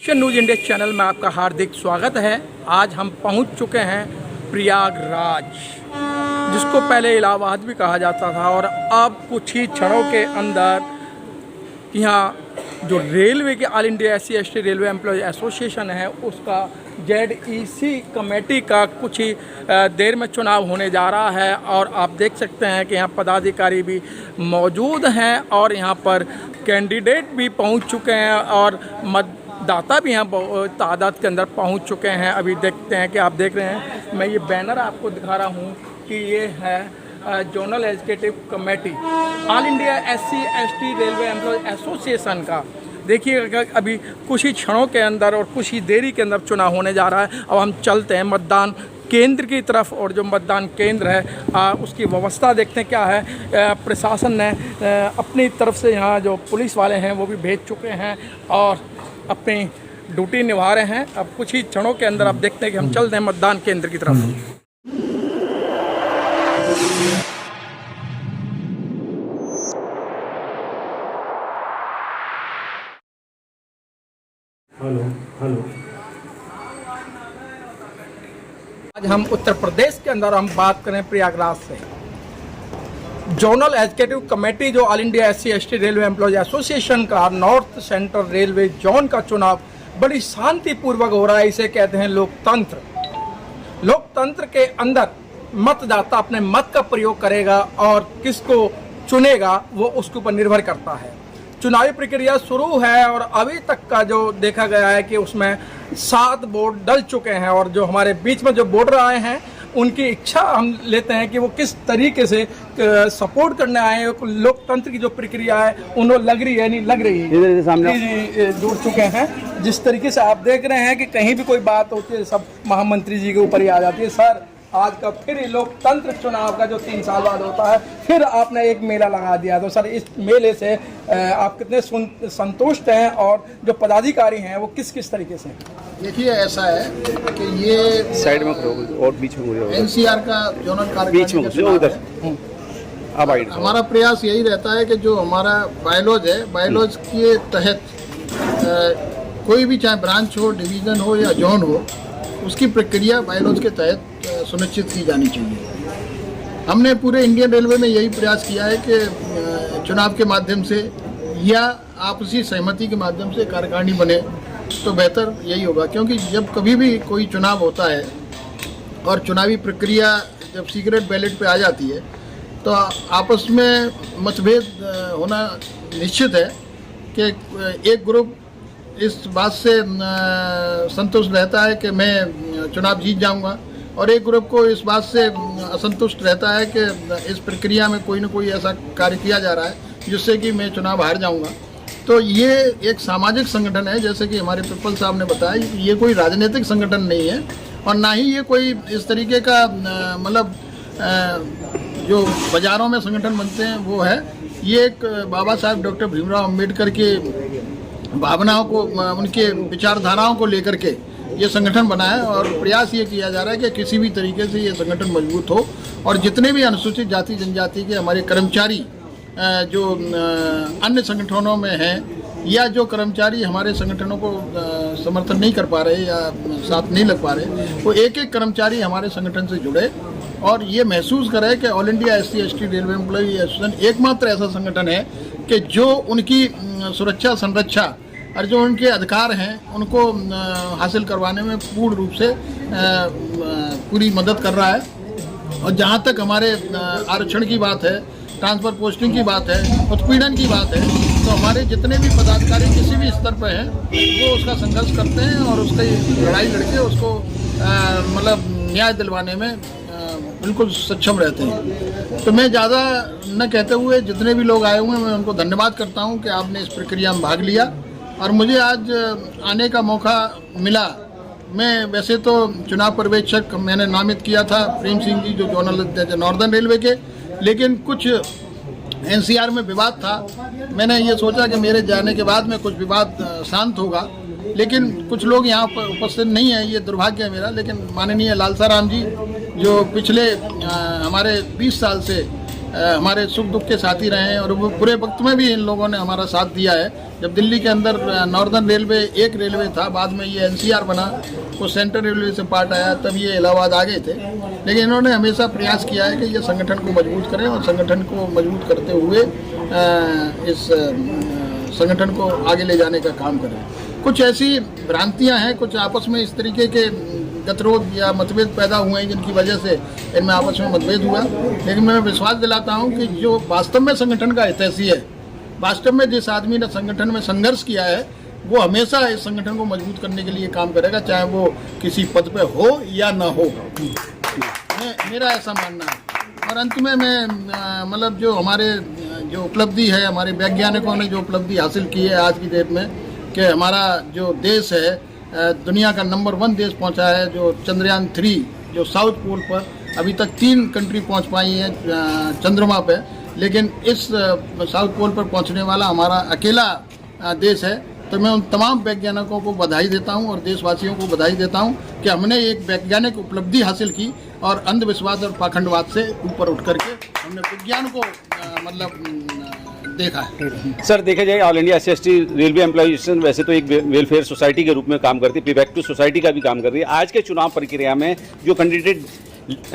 Asian news India channel में आपका हार्दिक स्वागत है। आज हम पहुंच चुके हैं प्रयागराज, जिसको पहले इलाहाबाद भी कहा जाता था, और अब कुछ ही क्षणों के अंदर यहाँ जो रेलवे के all India SC/ST railway employ association है, उसका ZEC कमेटी का कुछ ही देर में चुनाव होने जा रहा है। और आप देख सकते हैं कि यहाँ पदाधिकारी भी मौजूद हैं और यहाँ पर कैंडिडेट भी पहुँच चुके हैं और मतदाता भी यहाँ तादाद के अंदर पहुँच चुके हैं। अभी देखते हैं कि आप देख रहे हैं, मैं ये बैनर आपको दिखा रहा हूँ कि ये है zonal executive committee all India SC/ST railway employ association का। देखिए अभी कुछ ही क्षणों के अंदर और कुछ ही देरी के अंदर चुनाव होने जा रहा है। अब हम चलते हैं मतदान केंद्र की तरफ, और जो मतदान केंद्र है उसकी व्यवस्था देखते हैं क्या है। प्रशासन ने अपनी तरफ से यहाँ जो पुलिस वाले हैं वो भी भेज चुके हैं और अपनी ड्यूटी निभा रहे हैं। अब कुछ ही क्षणों के अंदर आप देखते हैं कि हम चलते हैं मतदान केंद्र की तरफ। हेलो आज हम उत्तर प्रदेश के अंदर हम बात करें प्रयागराज से। जोनल एग्जीक्यूटिव कमेटी जो all India SC/ST railway employ association का नॉर्थ सेंट्रल रेलवे जोन का चुनाव बड़ी शांतिपूर्वक हो रहा है। इसे कहते हैं लोकतंत्र। लोकतंत्र के अंदर मतदाता अपने मत का प्रयोग करेगा और किसको चुनेगा वो उसके ऊपर निर्भर करता है। चुनावी प्रक्रिया शुरू है और अभी तक का जो देखा गया है कि उसमें 7 वोट डल चुके हैं, और जो हमारे बीच में जो वोटर आए हैं उनकी इच्छा हम लेते हैं कि वो किस तरीके से सपोर्ट करने आए हैं। लोकतंत्र की जो प्रक्रिया है उन्होंने लग रही है नहीं लग रही है सामने जुड़ चुके हैं। जिस तरीके से आप देख रहे हैं कि कहीं भी कोई बात होती है सब महामंत्री जी के ऊपर ही आ जाती है। सर, आज का फिर लोकतंत्र चुनाव का जो 3 साल बाद होता है, फिर आपने एक मेला लगा दिया, तो सर इस मेले से आप कितने संतुष्ट हैं और जो पदाधिकारी हैं वो किस किस तरीके से? देखिए, ऐसा है कि ये साइड में और बीच में NCR का जोनल कार्यकारिणी हमारा प्रयास यही रहता है कि जो हमारा बायलॉज है, बायलॉज के तहत कोई भी चाहे ब्रांच हो, डिवीज़न हो या जोन हो, उसकी प्रक्रिया बायलॉज के तहत सुनिश्चित की जानी चाहिए। हमने पूरे इंडियन रेलवे में यही प्रयास किया है कि चुनाव के माध्यम से या आपसी सहमति के माध्यम से कार्यकारिणी बने तो बेहतर यही होगा, क्योंकि जब कभी भी कोई चुनाव होता है और चुनावी प्रक्रिया जब सीक्रेट बैलेट पे आ जाती है तो आपस में मतभेद होना निश्चित है कि एक ग्रुप इस बात से संतुष्ट रहता है कि मैं चुनाव जीत जाऊंगा, और एक ग्रुप को इस बात से असंतुष्ट रहता है कि इस प्रक्रिया में कोई न कोई ऐसा कार्य किया जा रहा है जिससे कि मैं चुनाव हार जाऊंगा। तो ये एक सामाजिक संगठन है, जैसे कि हमारे प्रिंसिपल साहब ने बताया, ये कोई राजनीतिक संगठन नहीं है और ना ही ये कोई इस तरीके का मतलब जो बाज़ारों में संगठन बनते हैं वो है। ये एक बाबा साहब डॉक्टर भीमराव अम्बेडकर के भावनाओं को, उनके विचारधाराओं को लेकर के ये संगठन बना है, और प्रयास ये किया जा रहा है कि किसी भी तरीके से ये संगठन मजबूत हो और जितने भी अनुसूचित जाति जनजाति के हमारे कर्मचारी जो अन्य संगठनों में हैं या जो कर्मचारी हमारे संगठनों को समर्थन नहीं कर पा रहे या साथ नहीं लग पा रहे, वो एक एक कर्मचारी हमारे संगठन से जुड़े और ये महसूस करे कि all India SC/ST railway employ association एकमात्र ऐसा संगठन है कि जो उनकी सुरक्षा संरक्षा और जो उनके अधिकार हैं उनको हासिल करवाने में पूर्ण रूप से पूरी मदद कर रहा है। और जहाँ तक हमारे आरक्षण की बात है, ट्रांसफ़र पोस्टिंग की बात है, उत्पीड़न की बात है, तो हमारे जितने भी पदाधिकारी किसी भी स्तर पर हैं वो उसका संघर्ष करते हैं और उसकी लड़ाई लड़के उसको मतलब न्याय दिलवाने में बिल्कुल सक्षम रहते हैं। तो मैं ज़्यादा न कहते हुए जितने भी लोग आए हुए हैं मैं उनको धन्यवाद करता हूं कि आपने इस प्रक्रिया में भाग लिया और मुझे आज आने का मौका मिला। मैं वैसे तो चुनाव पर्यवेक्षक मैंने नामित किया था प्रेम सिंह जी जो जोनल नॉर्दर्न रेलवे के, लेकिन कुछ NCR में विवाद था। मैंने ये सोचा कि मेरे जाने के बाद में कुछ विवाद शांत होगा, लेकिन कुछ लोग यहाँ पर उपस्थित नहीं है, ये दुर्भाग्य है मेरा। लेकिन माननीय लालसा राम जी जो पिछले हमारे 20 साल से हमारे सुख दुख के साथी रहे हैं और वो पूरे वक्त में भी इन लोगों ने हमारा साथ दिया है, जब दिल्ली के अंदर नॉर्दर्न रेलवे एक रेलवे था, बाद में ये एनसीआर बना, वो सेंट्रल रेलवे से पार्ट आया, तब ये इलाहाबाद आ गए थे। लेकिन इन्होंने हमेशा प्रयास किया है कि ये संगठन को मजबूत करें और संगठन को मजबूत करते हुए इस संगठन को आगे ले जाने का काम करें। कुछ ऐसी भ्रांतियां हैं, कुछ आपस में इस तरीके के गतिरोध या मतभेद पैदा हुए हैं जिनकी वजह से इनमें आपस में मतभेद हुआ। लेकिन मैं विश्वास दिलाता हूं कि जो वास्तव में संगठन का हितैषी है, वास्तव में जिस आदमी ने संगठन में संघर्ष किया है, वो हमेशा इस संगठन को मजबूत करने के लिए काम करेगा, चाहे वो किसी पद पे हो या ना हो। मेरा ऐसा मानना है। और अंत में मैं मतलब जो हमारे जो उपलब्धि है, हमारे वैज्ञानिकों ने जो उपलब्धि हासिल की है आज की डेट में, कि हमारा जो देश है दुनिया का नंबर 1 देश पहुंचा है, जो चंद्रयान 3 जो साउथ पोल पर अभी तक 3 कंट्री पहुंच पाई हैं चंद्रमा पे, लेकिन इस साउथ पोल पर पहुंचने वाला हमारा अकेला देश है। तो मैं उन तमाम वैज्ञानिकों को बधाई देता हूं और देशवासियों को बधाई देता हूं कि हमने एक वैज्ञानिक उपलब्धि हासिल की और अंधविश्वास और पाखंडवाद से ऊपर उठ करके हमने विज्ञान को देखा है। सर, देखा जाए all India SC/ST railway employ association वैसे तो एक वेलफेयर सोसाइटी के रूप में काम करती है, पे बैक टू सोसाइटी का भी काम कर रही है। आज के चुनाव प्रक्रिया में जो कैंडिडेट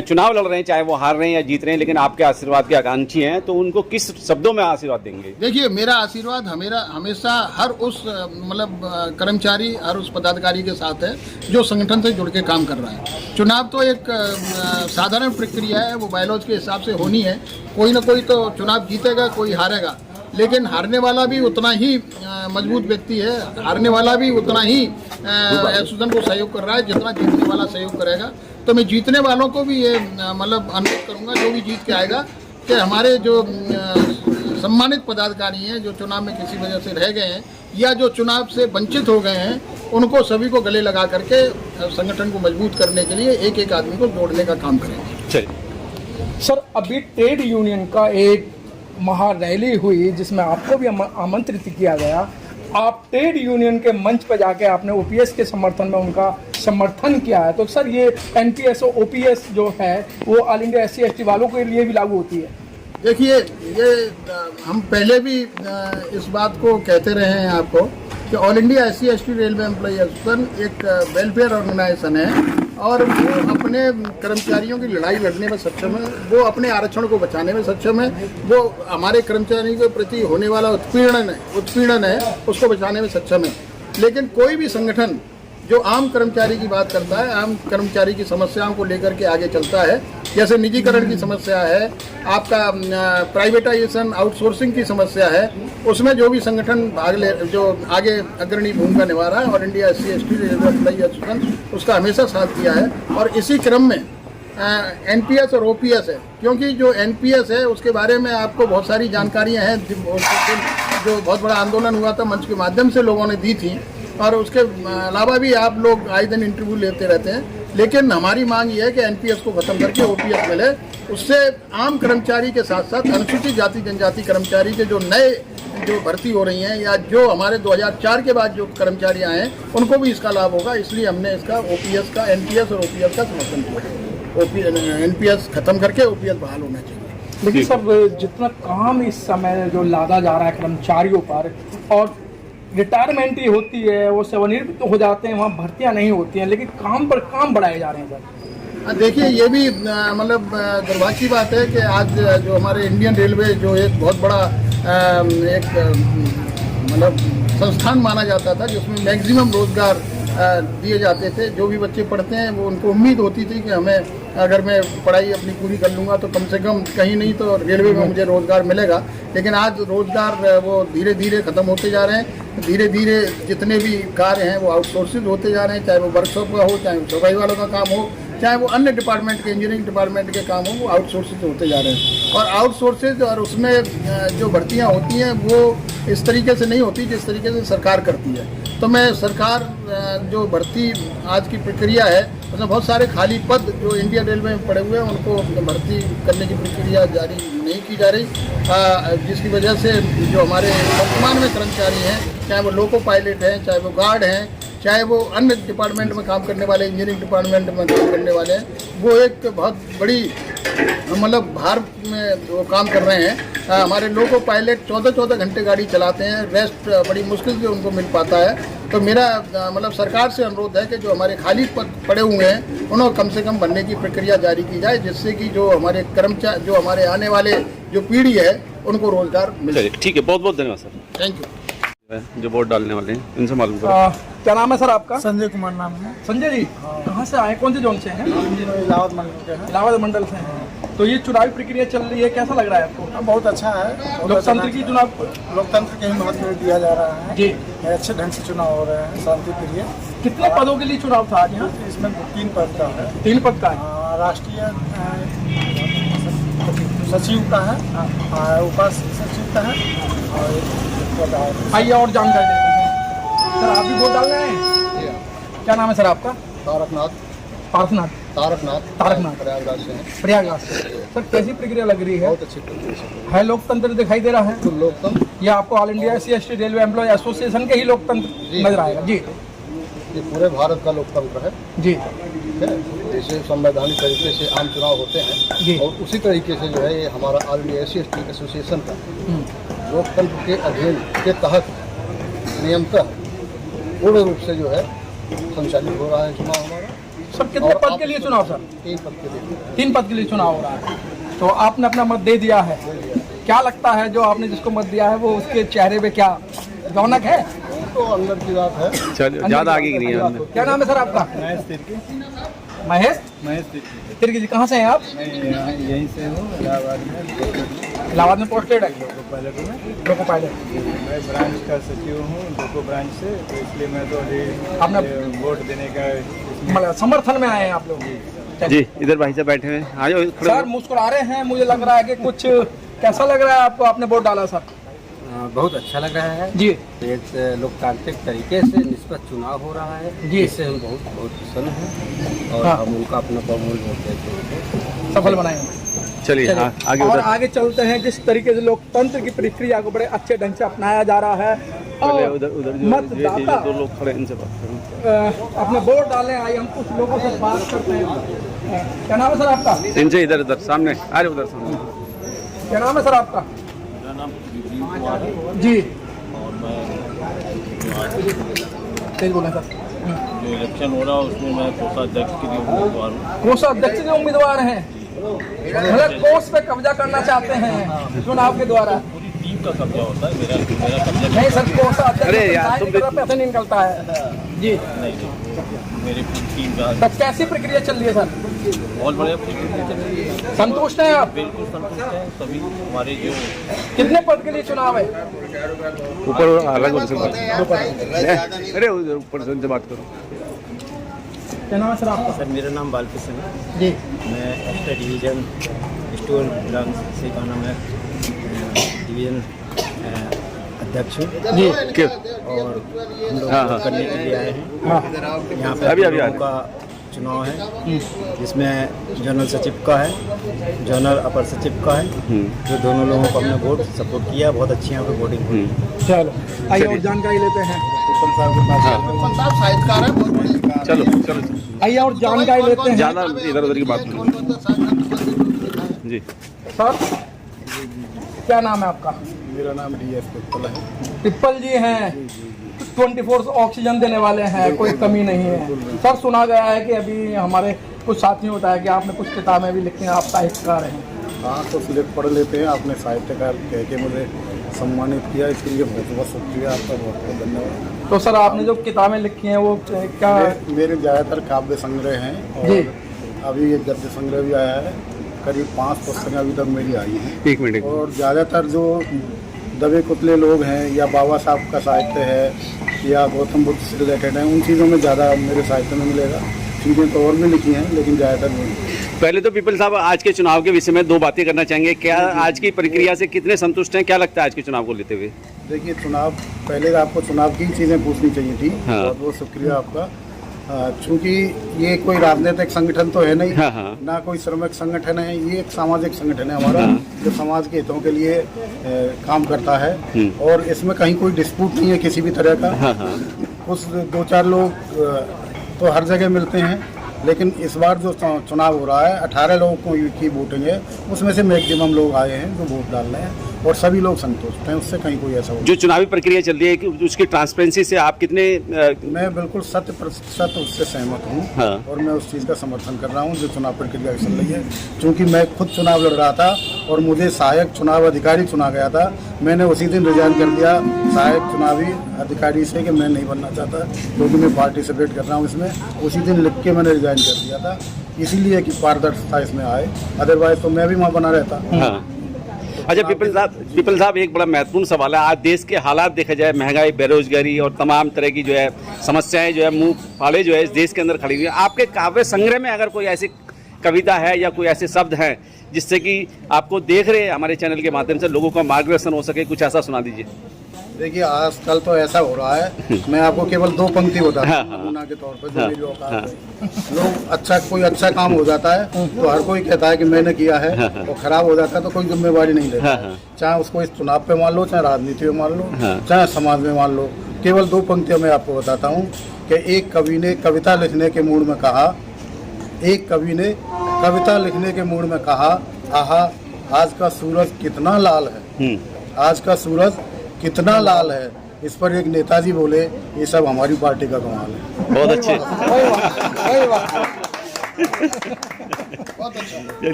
चुनाव लड़ रहे हैं, चाहे वो हार रहे हैं या जीत रहे हैं, लेकिन आपके आशीर्वाद के आकांक्षी हैं, तो उनको किस शब्दों में आशीर्वाद देंगे? देखिए, मेरा आशीर्वाद हमेशा हर उस मतलब कर्मचारी, हर उस पदाधिकारी के साथ है जो संगठन से जुड़ के काम कर रहा है। चुनाव तो एक साधारण प्रक्रिया है, वो बायलॉज के हिसाब से होनी है। कोई ना कोई तो चुनाव जीतेगा, कोई हारेगा, लेकिन हारने वाला भी उतना ही मजबूत व्यक्ति है, हारने वाला भी उतना ही एसोसिएशन को सहयोग कर रहा है जितना जीतने वाला सहयोग करेगा। तो मैं जीतने वालों को भी ये मतलब अनुरोध करूंगा, जो भी जीत के आएगा, कि हमारे जो सम्मानित पदाधिकारी हैं जो चुनाव में किसी वजह से रह गए हैं या जो चुनाव से वंचित हो गए हैं, उनको सभी को गले लगा करके संगठन को मजबूत करने के लिए एक एक आदमी को जोड़ने का काम करेंगे। चलिए सर, अभी ट्रेड यूनियन का एक महा रैली हुई जिसमें आपको भी आमंत्रित किया गया। आप ट्रेड यूनियन के मंच पर जाके आपने ओपीएस के समर्थन में उनका समर्थन किया है। तो सर, ये एनपीएस और ओपीएस जो है वो ऑल इंडिया SC/ST वालों के लिए भी लागू होती है? देखिए, ये हम पहले भी इस बात को कहते रहे हैं आपको कि all India SC/ST railway employ association एक वेलफेयर ऑर्गेनाइजेशन है और वो अपने कर्मचारियों की लड़ाई लड़ने में सक्षम है, वो अपने आरक्षण को बचाने में सक्षम है, वो हमारे कर्मचारियों के प्रति होने वाला उत्पीड़न है उसको बचाने में सक्षम है। लेकिन कोई भी संगठन जो आम कर्मचारी की बात करता है, आम कर्मचारी की समस्याओं को लेकर के आगे चलता है, जैसे निजीकरण की समस्या है, आपका प्राइवेटाइजेशन आउटसोर्सिंग की समस्या है, उसमें जो भी संगठन जो आगे अग्रणी भूमिका निभा रहा है और India SC/ST railway employ association उसका हमेशा साथ दिया है। और इसी क्रम में एनपीएस और ओपीएस है, क्योंकि जो एनपीएस है उसके बारे में आपको बहुत सारी जानकारियाँ हैं, जो बहुत बड़ा आंदोलन हुआ था मंच के माध्यम से लोगों ने दी थी, और उसके अलावा भी आप लोग आए दिन इंटरव्यू लेते रहते हैं। लेकिन हमारी मांग ये है कि एनपीएस को खत्म करके ओपीएस मिले, उससे आम कर्मचारी के साथ साथ अनुसूचित जाति जनजाति कर्मचारी के जो नए जो भर्ती हो रही हैं या जो हमारे 2004 के बाद जो कर्मचारी आए हैं उनको भी इसका लाभ होगा। इसलिए हमने इसका ओपीएस का, एनपीएस और ओपीएस का समर्थन किया। एनपीएस खत्म करके ओपीएस बहाल होना चाहिए। लेकिन सर, जितना काम इस समय जो लादा जा रहा है कर्मचारियों पर, और रिटायरमेंट ही होती है, वो सेवानिवृत्त हो जाते हैं, वहाँ भर्तियाँ नहीं होती हैं, लेकिन काम पर काम बढ़ाए जा रहे हैं सर। देखिए, ये भी मतलब दुर्भाग्य की बात है कि आज जो हमारे इंडियन रेलवे जो एक बहुत बड़ा एक मतलब संस्थान माना जाता था जिसमें मैक्सिमम रोजगार दिए जाते थे। जो भी बच्चे पढ़ते हैं वो उनको उम्मीद होती थी कि हमें अगर मैं पढ़ाई अपनी पूरी कर लूँगा तो कम से कम कहीं नहीं तो रेलवे में मुझे रोज़गार मिलेगा। लेकिन आज रोज़गार वो धीरे धीरे ख़त्म होते जा रहे हैं। धीरे धीरे जितने भी कार्य हैं वो आउटसोर्सिंग होते जा रहे हैं, चाहे वो वर्कशॉप का हो, चाहे वो सफाई वालों का काम हो, चाहे वो अन्य डिपार्टमेंट के इंजीनियरिंग डिपार्टमेंट के काम हो, वो आउटसोर्सिंग होते जा रहे हैं। और आउटसोर्सेज और उसमें जो भर्तियाँ होती हैं वो इस तरीके से नहीं होती जिस तरीके से सरकार करती है। तो मैं सरकार जो भर्ती आज की प्रक्रिया है उसमें बहुत सारे खाली पद जो इंडियन रेलवे में पड़े हुए हैं उनको भर्ती करने की प्रक्रिया जारी नहीं की जा रही, जिसकी वजह से जो हमारे वर्तमान में कर्मचारी हैं, चाहे वो लोको पायलट हैं, चाहे वो गार्ड हैं, चाहे वो अन्य डिपार्टमेंट में काम करने वाले, इंजीनियरिंग डिपार्टमेंट में काम करने वाले हैं, वो एक बहुत बड़ी मतलब भार में वो काम कर रहे हैं। हमारे लोको पायलट 14-14 घंटे गाड़ी चलाते हैं, रेस्ट बड़ी मुश्किल से उनको मिल पाता है। तो मेरा मतलब सरकार से अनुरोध है कि जो हमारे खाली पद पड़े हुए हैं उन्हें कम से कम भरने की प्रक्रिया जारी की जाए, जिससे कि जो हमारे कर्मचारी, जो हमारे आने वाले जो पीढ़ी है उनको रोजगार मिले। ठीक है, बहुत बहुत धन्यवाद सर। Thank you. जो वोट डालने वाले हैं इनसे मालूम करो। क्या नाम है सर आपका? संजय कुमार नाम है। संजय जी, कहाँ से आए, कौन से जोन से हैं? इलाहाबाद मंडल के हैं। इलाहाबाद मंडल से हैं। तो ये चुनावी प्रक्रिया चल रही है, कैसा लग रहा है आपको? बहुत अच्छा है। लोकतंत्र की चुनाव, लोकतंत्र के ही महत्व दिया जा रहा है जी। अच्छे ढंग से चुनाव हो रहे हैं, शांति प्रिय। कितने पदों के लिए चुनाव था आज यहाँ? इसमें 3 पद का है। 3 पद का है। राष्ट्रीय सचिव का है, उपाध्यक्ष सचिव का है और एक पद है। आइए और जानकारी देते हैं। सर आप भी वोट डाल रहे हैं? क्या नाम है सर आपका? तारकनाथ। पार्थनाथ? तारकनाथ प्रयागराज से हैं। प्रयागराज से। सर कैसी प्रक्रिया लग रही है? बहुत अच्छी प्रक्रिया है लोकतंत्र दिखाई दे रहा है? तो लोकतंत्र ये आपको all India SC/ST railway employ association के ही लोकतंत्र नजर आएगा? जी ये पूरे भारत का लोकतंत्र है, जी ठीक है। जैसे संवैधानिक तरीके से आम चुनाव होते जी। हैं और उसी तरीके से जो है ये हमारा ऑल इंडिया SC/ST एसोसिएशन का लोकतंत्र के अधीन के तहत नियमतः पूर्ण रूप से जो है संचालित हो रहा है चुनाव हमारा। सर कितने और पद के लिए चुनाव सर? 3 पद के लिए। 3 पद के लिए चुनाव हो रहा है। तो आपने अपना मत दे दिया है, क्या लगता है जो आपने जिसको मत दिया है वो उसके चेहरे पे क्या रौनक है? तो अंदर की बात है। चलिए ज़्यादा आगे की नहीं है हमने। क्या नाम है सर आपका? महेश तिर्की जी, कहाँ से हैं आप? यहीं से हूँ, इलाहाबाद में। इलाहाबाद में पोस्टेड है? पायलट में लोको पायलट। मैं ब्रांच का सचिव हूँ, लोको ब्रांच से, तो इसलिए मैं तो आपने अभी वोट देने का मतलब समर्थन में आए हैं आप लोग? जी, इधर भाई साहब बैठे हुए हैं। आ जाओ खड़े सर मुस्कुरा रहे हैं, मुझे लग रहा है कि कुछ कैसा लग रहा है आपको? आपने वोट डाला सर? बहुत अच्छा लग रहा है जी। एक लोकतांत्रिक तरीके से निष्पक्ष चुनाव हो रहा है जी। इससे हम बहुत प्रसन्न हैं और हाँ। हम उनका अपना बहुमूल्य वोट देते हैं। सफल बनाएंगे। चलिए चलिए, आगे और उधर। आगे चलते हैं। जिस तरीके से लोकतंत्र की प्रक्रिया को बड़े अच्छे ढंग से अपनाया जा रहा है पहले और उधर उधर जो मतदाता 2 लोग खड़े हैं, इनसे बात करो। अपने वोट डालने आए, हम कुछ लोगों से बात करते हैं। क्या नाम है सर आपका? इनसे इधर उधर सामने आ जाओ, उधर सामने। क्या नाम है सर आपका? मेरा नाम जी और मैं तेज बोलें सर। जो इलेक्शन हो रहा है उसमें मैं कोषाध्यक्ष के लिए उम्मीदवार हूँ। कोषाध्यक्ष के उम्मीदवार हैं, मतलब कोष पे कब्जा करना चाहते हैं चुनाव के द्वारा? पूरी टीम का कब्जा होता है, मेरा कब्जा नहीं सर, कोषाध्यक्ष अरे यार, तुम पैसे नहीं निकलता है जी। नहीं, मेरी पूरी टीम का तो कैसी प्रक्रिया चल रही है सर? बहुत बढ़िया प्रक्रिया चल रही है। संतुष्ट हैं आप? बिल्कुल संतुष्ट हैं सभी हमारे जो कितने पद के लिए चुनाव है? ऊपर अलग उनसे बात अरे उधर ऊपर से उनसे बात करो। क्या नाम है सर आपका? सर मेरा नाम बालकृष्ण है, जी मैं एक्स्ट्रा डिवीजन स्टोर ब्रांच से का नाम है डिवीजन अध्यक्ष हूँ जी। क्यों? और हम लोग हाँ, वोट हाँ। करने के लिए आए हैं। हाँ यहाँ पे अभी आ लोगों रहे। का चुनाव है जिसमें जनरल सचिव का है, जनरल अपर सचिव का है, जो दोनों लोगों को हमने वोट सपोर्ट किया। बहुत अच्छी यहाँ पे वोटिंग हुई। चलो आइए और जानकारी लेते हैं। साहब साहित्यकार है, बहुत बड़े। चलो चलो आइए और जानकारी लेते हैं। ज़्यादा इधर उधर की बात जी। सर क्या नाम है आपका? मेरा नाम DF पिप्पल है। पिप्पल जी हैं, 24 ऑक्सीजन देने वाले हैं, कोई कमी नहीं है। सर सुना गया है कि अभी हमारे कुछ साथियों होता है कि आपने कुछ किताबें भी लिखी हैं, आप साहित्यकार हैं। हाँ, तो सिलेक्ट पढ़ लेते हैं। आपने साहित्यकार कह के मुझे सम्मानित किया, इसके लिए बहुत बहुत शुक्रिया आपका, बहुत बहुत धन्यवाद। तो सर आपने जो किताबें लिखी हैं वो क्या? मेरे ज़्यादातर काव्य संग्रह हैं जी। और अभी एक गद्य संग्रह भी आया है। करीब 5 पुस्तकें अभी तक मेरी आई हैं। एक मिनट। और ज़्यादातर जो दबे कुतले लोग हैं या बाबा साहब का साहित्य है या गौतम बुद्ध से रिलेटेड है, उन चीज़ों में ज़्यादा मेरे साहित्य में मिलेगा। चीज़ें तो और भी लिखी हैं लेकिन ज़्यादातर नहीं। पहले तो पीपल साहब आज के चुनाव के विषय में 2 बातें करना चाहेंगे। क्या आज की प्रक्रिया से कितने संतुष्ट हैं? क्या लगता है आज के चुनाव को लेते हुए? देखिए, चुनाव पहले आपको चुनाव की चीज़ें पूछनी चाहिए थी। हाँ। बहुत बहुत शुक्रिया आपका। चूँकि ये कोई राजनीतिक संगठन तो है नहीं, हाँ, हाँ। ना कोई श्रमिक संगठन है, ये एक सामाजिक संगठन है हमारा, जो समाज के हितों के लिए काम करता है। और इसमें कहीं कोई डिस्प्यूट नहीं है किसी भी तरह का। हाँ, हाँ। कुछ 2-4 लोग तो हर जगह मिलते हैं, लेकिन इस बार जो चुनाव हो रहा है 18 लोगों को की वोटिंग है, उसमें से मैक्सिमम लोग आए हैं जो वोट डाल रहे हैं। और सभी लोग संतुष्ट हैं, उससे कहीं कोई ऐसा जो चुनावी प्रक्रिया चल रही है कि उसकी ट्रांसपेरेंसी से आप कितने मैं बिल्कुल 100% उससे सहमत हूँ। हाँ। और मैं उस चीज़ का समर्थन कर रहा हूँ जो चुनाव प्रक्रिया चल रही है। क्योंकि मैं खुद चुनाव लड़ रहा था और मुझे सहायक चुनाव अधिकारी चुना गया था। मैंने उसी दिन रिजाइन कर दिया सहायक चुनावी अधिकारी से कि मैं नहीं बनना चाहता, क्योंकि मैं पार्टिसिपेट कर रहा हूँ इसमें। उसी दिन लिख के मैंने रिजाइन कर दिया था, इसीलिए कि पारदर्शिता इसमें आए, अदरवाइज तो मैं भी वहाँ बना रहता। हाँ। अच्छा पिपल साहब एक बड़ा महत्वपूर्ण सवाल है। आज देश के हालात देखा जाए, महंगाई, बेरोजगारी और तमाम तरह की जो है समस्याएं जो है मुंह फाड़े जो है इस देश के अंदर खड़ी हुई है। आपके काव्य संग्रह में अगर कोई ऐसी कविता है या कोई ऐसे शब्द हैं जिससे कि आपको देख रहे हमारे चैनल के माध्यम से लोगों का मार्गदर्शन हो सके, कुछ ऐसा सुना दीजिए। देखिए आजकल तो ऐसा हो रहा है, मैं आपको केवल 2 पंक्ति बताता हूँ नमूना के तौर पर। जो मेरी औकात है, लोग कोई अच्छा काम हो जाता है तो हर कोई कहता है कि मैंने किया है, और खराब हो जाता है तो कोई जिम्मेवारी नहीं लेता। चाहे उसको इस चुनाव पे मान लो, चाहे राजनीति में मान लो, चाहे समाज में मान लो। केवल 2 पंक्तियां मैं आपको बताता हूँ कि एक कवि ने कविता लिखने के मूड में कहा, एक कवि ने कविता लिखने के मूड में कहा, आहा आज का सूरज कितना लाल है, आज का सूरज कितना लाल है। इस पर एक नेताजी बोले, ये सब हमारी पार्टी का कमाल है। बहुत अच्छे।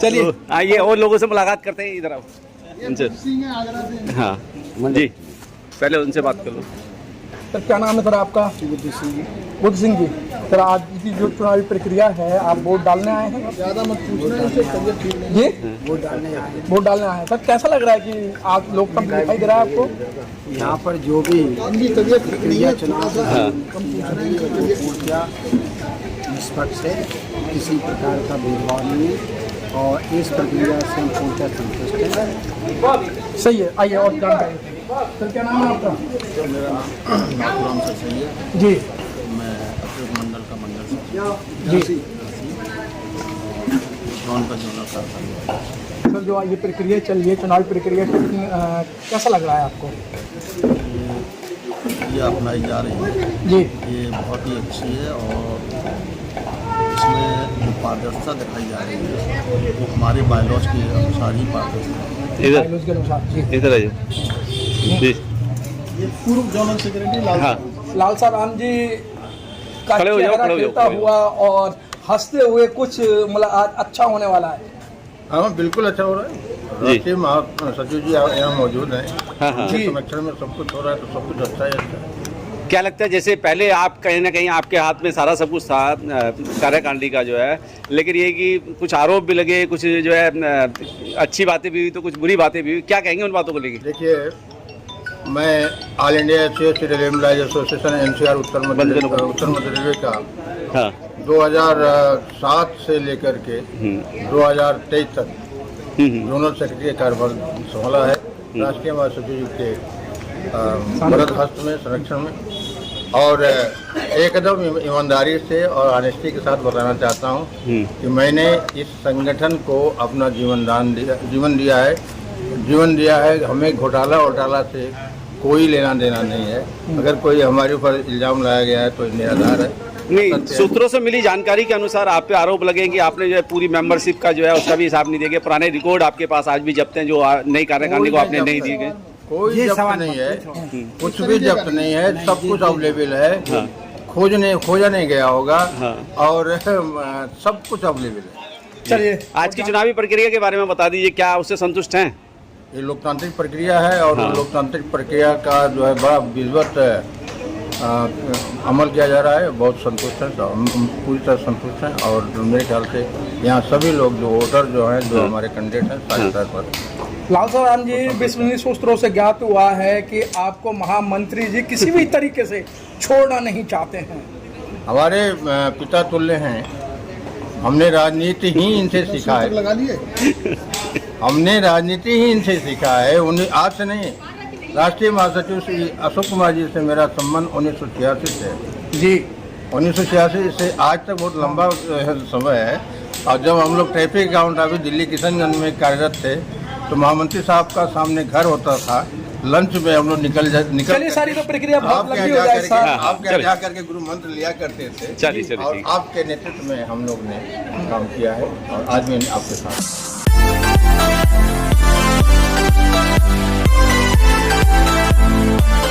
चलिए आइए और लोगों से मुलाकात करते हैं। इधर आओ उनसे। हाँ जी, पहले उनसे बात कर लो। सर क्या नाम है सर आपका? बुद्ध सिंह जी। सर आज की जो चुनावी प्रक्रिया है, आप वोट डालने आए हैं? ज़्यादा मत पूछना, तबीयत ठीक नहीं। जी वोट डालने आए हैं। सर कैसा लग रहा है कि आप लोकतंत्र दिखाई दे रहा है आपको यहाँ पर? जो भी तबीयत प्रक्रिया चुनाव निष्पक्ष है, किसी प्रकार का भेदभाव नहीं है और इस प्रक्रिया से हम पूर्णतः संतुष्ट हैं। सही है। आइए और जानकारी। सर क्या नाम है आपका? मेरा नाम जी। मैं अपने मंडल का मंडल जी जोन का जोनल करता। सर जो ये प्रक्रिया चल रही है, चुनावी प्रक्रिया, कैसा लग रहा है आपको? ये अपनाई जा रही है जी, ये बहुत ही अच्छी है और इसमें जो पारदर्शिता दिखाई जा रही है वो हमारे बायलॉज के अनुसार ही पारदर्शिता। इधर के अनुसार। जी इधर आइए जी। ये पूर्व जोनल सेक्रेटरी लाल साहब राम जी का चेहरा खिलता हुआ और हंसते हुए कुछ मतलब आज अच्छा होने वाला है। हाँ बिल्कुल अच्छा हो रहा है। राष्ट्रीय महासचिव जी यहाँ मौजूद हैं। संरक्षण में सब कुछ हो रहा है तो सब कुछ अच्छा ही अच्छा है। क्या लगता है, जैसे पहले आप कहीं ना कहीं आपके हाथ में सारा सब कुछ था कार्यकारिणी का जो है, लेकिन ये कि कुछ आरोप भी लगे, कुछ जो है अच्छी बातें भी हुई तो कुछ बुरी बातें भी हुई, क्या कहेंगे उन बातों को लेकर? देखिए मैं all India railway employees association NCR उत्तर मध्य रेलवे का 2007 से लेकर के 2023 तक जोनल सेक्रेटरी कार्यभार संभाला है। राष्ट्रीय महासचिव के मदद हस्त में, संरक्षण में। और एकदम ईमानदारी से और ऑनेस्टी के साथ बताना चाहता हूँ कि मैंने इस संगठन को अपना जीवन दिया है। हमें घोटाला से कोई लेना देना नहीं है। अगर कोई हमारे ऊपर इल्ज़ाम लाया गया है तो निराधार है। नहीं, सूत्रों से मिली जानकारी के अनुसार आप पे आरोप लगे कि आपने जो है पूरी मेंबरशिप का जो है उसका भी हिसाब नहीं दिया गया। पुराने रिकॉर्ड आपके पास आज भी जब्त हैं जो नई कार्यकारिणी को आपने नहीं दिए गए। कोई जब्त नहीं है, कुछ भी जब्त नहीं है, सब कुछ अवेलेबल है। खोजा नहीं गया होगा और सब कुछ अवेलेबल है। चलिए आज की चुनावी प्रक्रिया के बारे में बता दीजिए, क्या उससे संतुष्ट हैं? ये लोकतांत्रिक प्रक्रिया है और लोकतांत्रिक प्रक्रिया का जो है बड़ा विधिवत अमल किया जा रहा है। बहुत संतुष्ट हैं, हम पूरी तरह संतुष्ट हैं। और मेरे ख्याल से यहाँ सभी लोग जो वोटर जो हैं, जो हमारे कैंडिडेट हैं, सारे तौर पर। लाल साहब राम जी, विश्वसनीय सूत्रों से ज्ञात हुआ है कि आपको महामंत्री जी किसी भी तरीके से छोड़ना नहीं चाहते हैं। हमारे पिता तुल्य हैं। हमने राजनीति ही इनसे सीखा है। लगा लिए हमने राजनीति ही इनसे सीखा है। उन्हें आज से नहीं, राष्ट्रीय महासचिव श्री अशोक कुमार जी से मेरा संबंध 1986 से जी। 1986 से आज तक बहुत लंबा समय है। और जब हम लोग ट्रैफिक अकाउंट अभी दिल्ली किशनगंज में कार्यरत थे तो महामंत्री साहब का सामने घर होता था। लंच में हम लोग निकल सारी तो प्रक्रिया आप क्या करके गुरु मंत्र लिया करते थे। और आपके नेतृत्व में हम लोग ने काम किया है और आज भी आपके साथ। है।